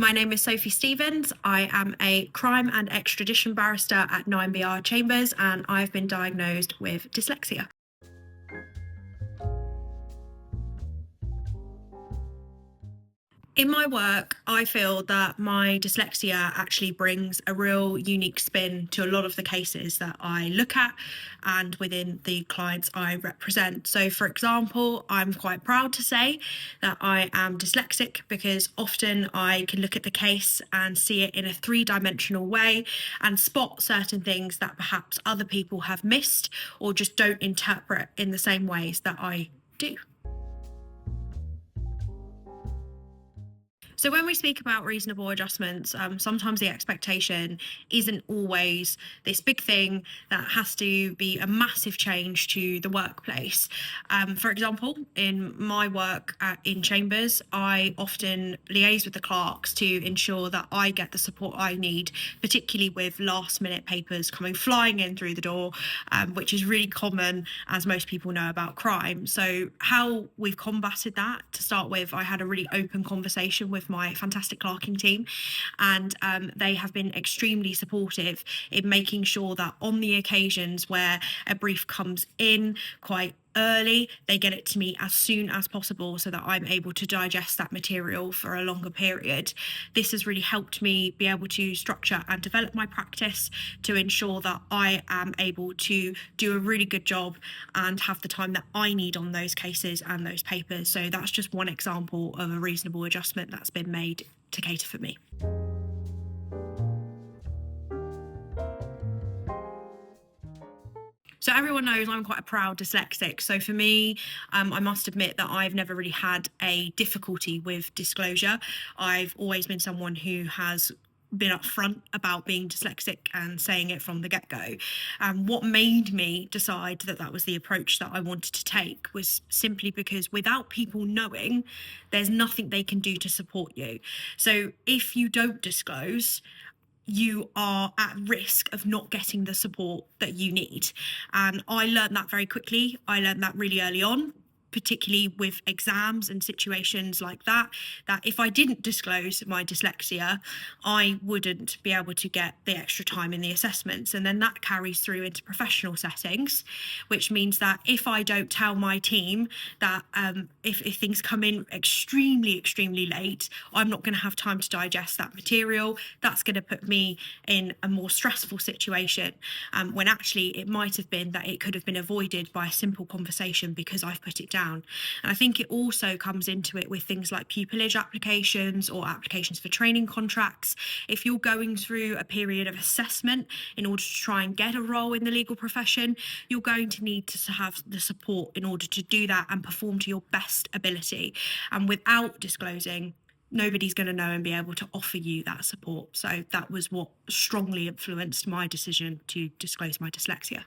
My name is Sophie Stevens. I am a crime and extradition barrister at 9BR Chambers, and I've been diagnosed with dyslexia. In my work, I feel that my dyslexia actually brings a real unique spin to a lot of the cases that I look at and within the clients I represent. So, for example, I'm quite proud to say that I am dyslexic because often I can look at the case and see it in a three-dimensional way and spot certain things that perhaps other people have missed or just don't interpret in the same ways that I do. So when we speak about reasonable adjustments, sometimes the expectation isn't always this big thing that has to be a massive change to the workplace. For example, in my work in Chambers, I often liaise with the clerks to ensure that I get the support I need, particularly with last minute papers coming flying in through the door, which is really common, as most people know, about crime. So how we've combated that, to start with, I had a really open conversation with my fantastic clerking team, and they have been extremely supportive in making sure that on the occasions where a brief comes in quite early, they get it to me as soon as possible so that I'm able to digest that material for a longer period. This has really helped me be able to structure and develop my practice to ensure that I am able to do a really good job and have the time that I need on those cases and those papers. So that's just one example of a reasonable adjustment that's been made to cater for me. So everyone knows I'm quite a proud dyslexic. So for me, I must admit that I've never really had a difficulty with disclosure. I've always been someone who has been upfront about being dyslexic and saying it from the get-go. What made me decide that that was the approach that I wanted to take was simply because without people knowing, there's nothing they can do to support you. So if you don't disclose, you are at risk of not getting the support that you need. And I learned that very quickly. I learned that really early on, particularly with exams and situations like that, that if I didn't disclose my dyslexia, I wouldn't be able to get the extra time in the assessments. And then that carries through into professional settings, which means that if I don't tell my team that if things come in extremely late, I'm not going to have time to digest that material. That's going to put me in a more stressful situation, when actually it might have been that it could have been avoided by a simple conversation because I've put it down. And I think it also comes into it with things like pupillage applications or applications for training contracts. If you're going through a period of assessment in order to try and get a role in the legal profession, you're going to need to have the support in order to do that and perform to your best ability. And without disclosing, nobody's going to know and be able to offer you that support. So that was what strongly influenced my decision to disclose my dyslexia.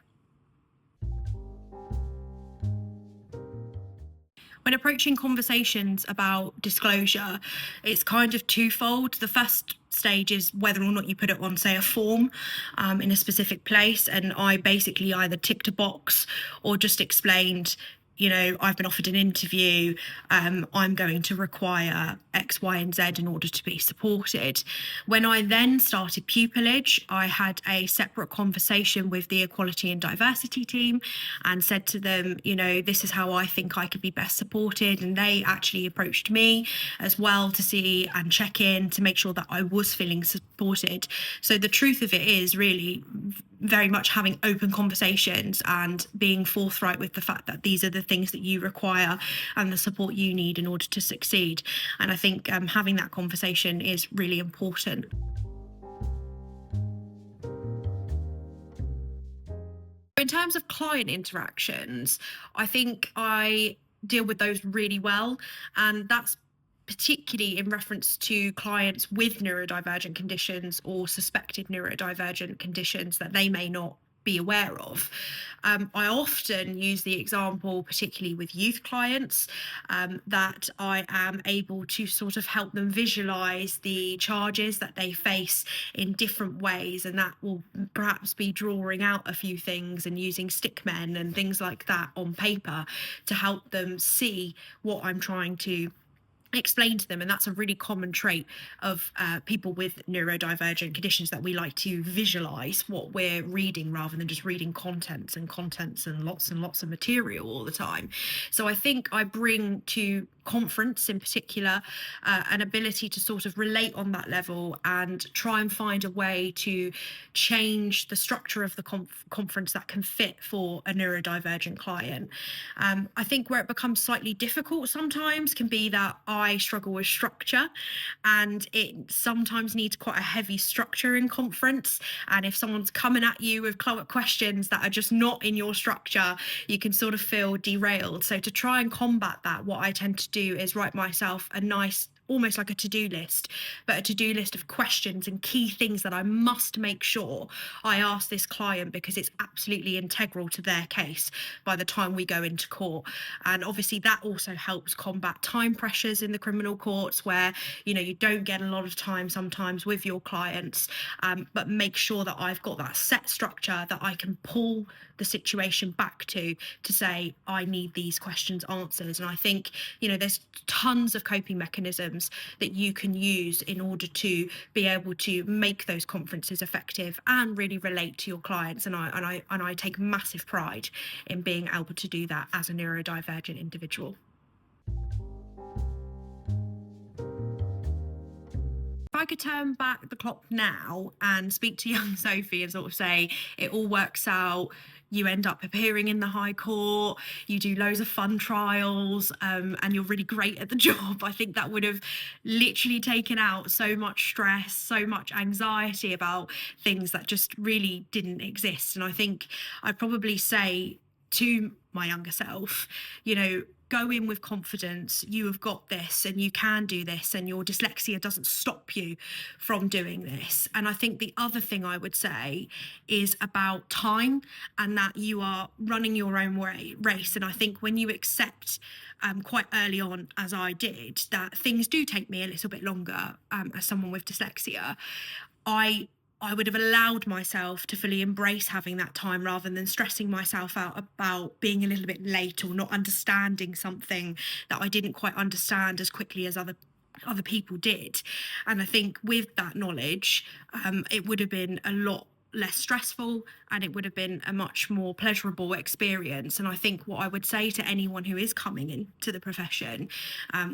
When approaching conversations about disclosure, it's kind of twofold. The first stage is whether or not you put it on, say, a form in a specific place. And I basically either ticked a box or just explained, I've been offered an interview, I'm going to require X, Y, and Z in order to be supported. When I then started pupillage, I had a separate conversation with the Equality and Diversity team and said to them, this is how I think I could be best supported. And they actually approached me as well to see and check in to make sure that I was feeling supported. So the truth of it is really very much having open conversations and being forthright with the fact that these are the things that you require and the support you need in order to succeed. And I think having that conversation is really important. In terms of client interactions, I think I deal with those really well, and that's particularly in reference to clients with neurodivergent conditions or suspected neurodivergent conditions that they may not be aware of. I often use the example, particularly with youth clients, that I am able to sort of help them visualize the charges that they face in different ways, and that will perhaps be drawing out a few things and using stickmen and things like that on paper to help them see what I'm trying to explain to them, and that's a really common trait of people with neurodivergent conditions, that we like to visualize what we're reading rather than just reading contents and lots of material all the time. So I think I bring to conference in particular an ability to sort of relate on that level and try and find a way to change the structure of the conference that can fit for a neurodivergent client. I think where it becomes slightly difficult sometimes can be that I struggle with structure, and it sometimes needs quite a heavy structure in conference. And if someone's coming at you with questions that are just not in your structure, you can sort of feel derailed. So to try and combat that, what I tend to do is write myself a nice, almost like a to-do list, but a to-do list of questions and key things that I must make sure I ask this client, because it's absolutely integral to their case by the time we go into court. And obviously that also helps combat time pressures in the criminal courts, where you don't get a lot of time sometimes with your clients, but make sure that I've got that set structure that I can pull the situation back to say, I need these questions answered. And I think there's tons of coping mechanisms that you can use in order to be able to make those conferences effective and really relate to your clients. And I take massive pride in being able to do that as a neurodivergent individual. If I could turn back the clock now and speak to young Sophie and sort of say, it all works out, you end up appearing in the High Court, you do loads of fun trials, and you're really great at the job, I think that would have literally taken out so much stress, so much anxiety about things that just really didn't exist. And I think I'd probably say to my younger self, go in with confidence, you have got this and you can do this, and your dyslexia doesn't stop you from doing this. And I think the other thing I would say is about time, and that you are running your own race. And I think when you accept quite early on, as I did, that things do take me a little bit longer as someone with dyslexia, I would have allowed myself to fully embrace having that time, rather than stressing myself out about being a little bit late or not understanding something that I didn't quite understand as quickly as other people did. And I think with that knowledge, it would have been a lot less stressful, and it would have been a much more pleasurable experience. And I think what I would say to anyone who is coming into the profession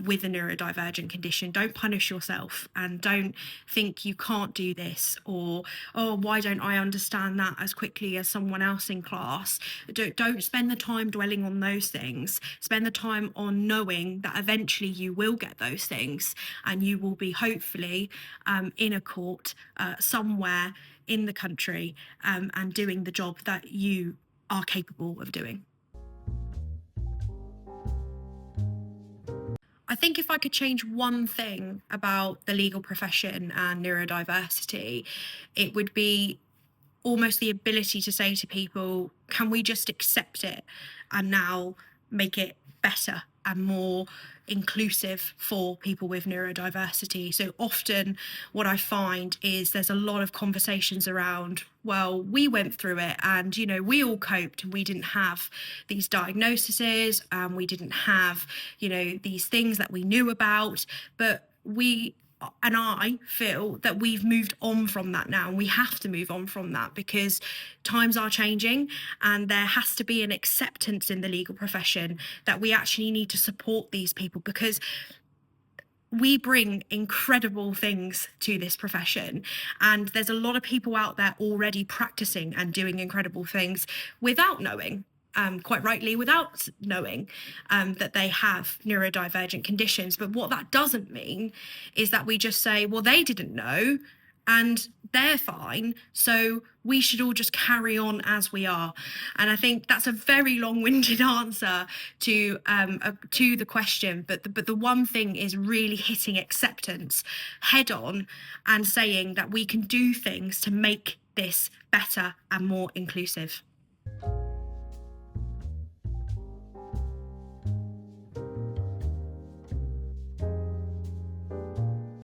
with a neurodivergent condition, don't punish yourself, and don't think you can't do this, or, oh, why don't I understand that as quickly as someone else in class. Don't spend the time dwelling on those things. Spend the time on knowing that eventually you will get those things, and you will be hopefully in a court somewhere in the country, and doing the job that you are capable of doing. I think if I could change one thing about the legal profession and neurodiversity, it would be almost the ability to say to people, can we just accept it and now make it better and more inclusive for people with neurodiversity? So often what I find is there's a lot of conversations around, well, we went through it and we all coped, and we didn't have these diagnoses, and we didn't have these things that we knew about, but I feel that we've moved on from that now, and we have to move on from that, because times are changing, and there has to be an acceptance in the legal profession that we actually need to support these people, because we bring incredible things to this profession, and there's a lot of people out there already practicing and doing incredible things without knowing, quite rightly, without knowing that they have neurodivergent conditions. But what that doesn't mean is that we just say, well, they didn't know and they're fine, so we should all just carry on as we are. And I think that's a very long-winded answer to the question, but the one thing is really hitting acceptance head on and saying that we can do things to make this better and more inclusive.